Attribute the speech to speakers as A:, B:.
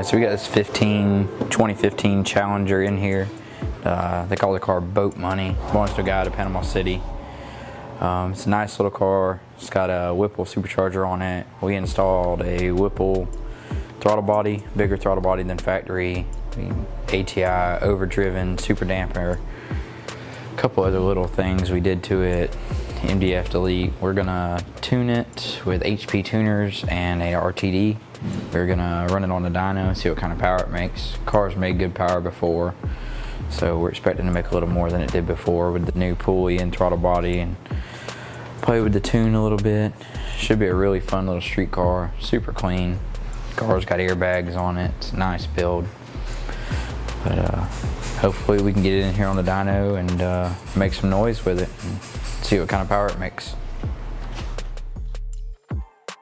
A: Alright, so we got this 2015 Challenger in here. They call the car Boat Money. Belongs to a guy out of Panama City. It's a nice little car. It's got a Whipple supercharger on it. We installed a Whipple throttle body, bigger throttle body than factory. ATI, overdriven, super damper. A couple other little things we did to it. MDF delete. We're gonna tune it with HP tuners and a RTD. We're gonna run it on the dyno and see what kind of power it makes. Car's made good power before, so we're expecting to make a little more than it did before with the new pulley and throttle body, and play with the tune a little bit. Should be a really fun little street car, super clean. Car's got airbags on it. It's a nice build, but hopefully we can get it in here on the dyno and make some noise with it and see what kind of power it makes.